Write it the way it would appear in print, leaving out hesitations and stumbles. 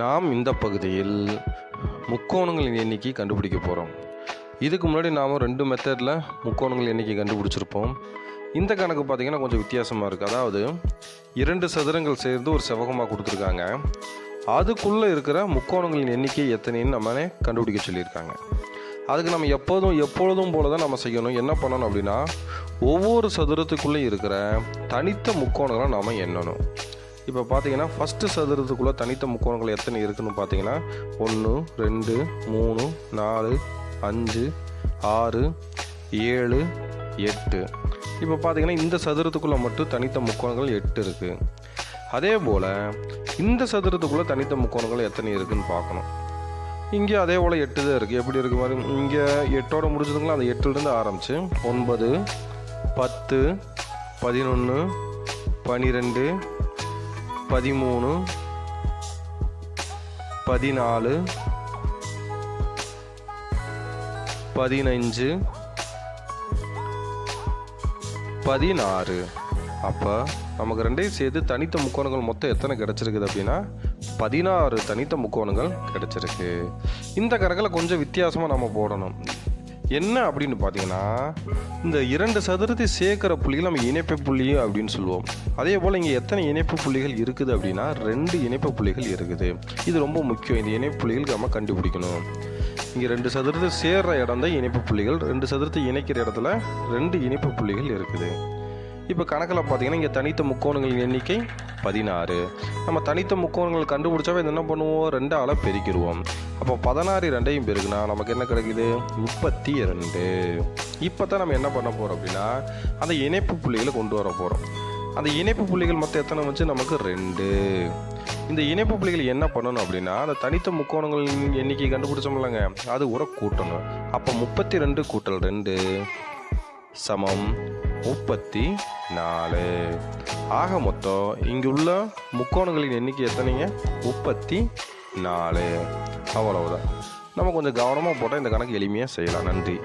நாம் இந்த பகுதியில் முக்கோணங்களின் எண்ணிக்கை கண்டுபிடிக்க போகிறோம். இதுக்கு முன்னாடி நாம் 2 மெத்தடில் முக்கோணங்கள் எண்ணிக்கை கண்டுபிடிச்சிருப்போம். இந்த கணக்கு பார்த்திங்கன்னா கொஞ்சம் வித்தியாசமாக இருக்குது. அதாவது 2 சதுரங்கள் சேர்ந்து ஒரு செவ்வகமாக கொடுத்துருக்காங்க. அதுக்குள்ளே இருக்கிற முக்கோணங்களின் எண்ணிக்கை எத்தனைன்னு நம்மளே கண்டுபிடிக்க சொல்லியிருக்காங்க. அதுக்கு நம்ம எப்பொழுதும் போல தான் நம்ம செய்யணும். என்ன பண்ணணும் அப்படின்னா, ஒவ்வொரு சதுரத்துக்குள்ளே இருக்கிற தனித்த முக்கோணங்களை நாம் எண்ணணும். இப்போ பார்த்தீங்கன்னா ஃபஸ்ட்டு சதுரத்துக்குள்ளே தனித்த முக்கோணங்கள் எத்தனை இருக்குதுன்னு பார்த்தீங்கன்னா 1 2 3 4 5 6 7 8. இப்போ பார்த்தீங்கன்னா இந்த சதுரத்துக்குள்ளே மட்டும் தனித்த முக்கோணங்கள் 8 இருக்குது. அதே போல் இந்த சதுரத்துக்குள்ளே தனித்த முக்கோணங்கள் எத்தனை இருக்குதுன்னு பார்க்கணும். இங்கே அதே போல் 8 தான் இருக்குது. எப்படி இருக்குது மாதிரி இங்கே 8ஓட முடிச்சதுங்களா, அந்த 8லேருந்து ஆரம்பித்து 9 10 11 12 13 14 15 16. அப்போ நமக்கு 2ஐயும் சேர்த்து தனித்த முக்கோணங்கள் மொத்தம் எத்தனை கிடச்சிருக்குது அப்படின்னா 16 தனித்த முக்கோணங்கள் கிடச்சிருக்கு. இந்த கணக்கில் கொஞ்சம் வித்தியாசமாக நம்ம போடணும். என்ன அப்படின்னு பார்த்தீங்கன்னா, இந்த 2 சதுரத்தை சேர்க்கிற புள்ளிகள் நம்ம இணைப்பு புள்ளி அப்படின்னு சொல்லுவோம். அதே போல் இங்கே எத்தனை இணைப்பு புள்ளிகள் இருக்குது அப்படின்னா 2 இணைப்பு புள்ளிகள் இருக்குது. இது ரொம்ப முக்கியம். இந்த இணைப்பு புள்ளிகள் நம்ம கண்டுபிடிக்கணும். இங்கே 2 சதுரத்தை சேர்ற இடம் தான் இணைப்பு புள்ளிகள். 2 சதுரத்தை இணைக்கிற இடத்துல 2 இணைப்பு புள்ளிகள் இருக்குது. இப்போ கணக்கில் பார்த்தீங்கன்னா இங்கே தனித்த முக்கோணங்களின் எண்ணிக்கை 16. நம்ம தனித்த முக்கோணங்கள் கண்டுபிடிச்சாவே இது என்ன பண்ணுவோம், 2ஆல் பெருக்கிடுவோம். அப்போ 16 2ஐயும் பெருக்குனா நமக்கு என்ன கிடைக்குது, 32. இப்போ தான் நம்ம என்ன பண்ண போகிறோம் அப்படின்னா, அந்த இணைப்பு புள்ளிகளை கொண்டு வர போகிறோம். அந்த இணைப்பு புள்ளிகள் மொத்தம் எத்தனை வச்சு நமக்கு 2. இந்த இணைப்பு புள்ளிகள் என்ன பண்ணணும் அப்படின்னா, அந்த தனித்த முக்கோணங்களின் எண்ணிக்கை கண்டுபிடிச்சோம்லங்க, அது கூட கூட்டணும். அப்போ 32 கூட்டல் 2 சமம் 34. ஆக மொத்தம் இங்கே உள்ள முக்கோணங்களின் எண்ணிக்கை எத்தனைங்க, 34. அவ்வளவுதான். நம்ம கொஞ்சம் கவனமாக போட்டால் இந்த கணக்கு எளிமையாக செய்யலாம். நன்றி.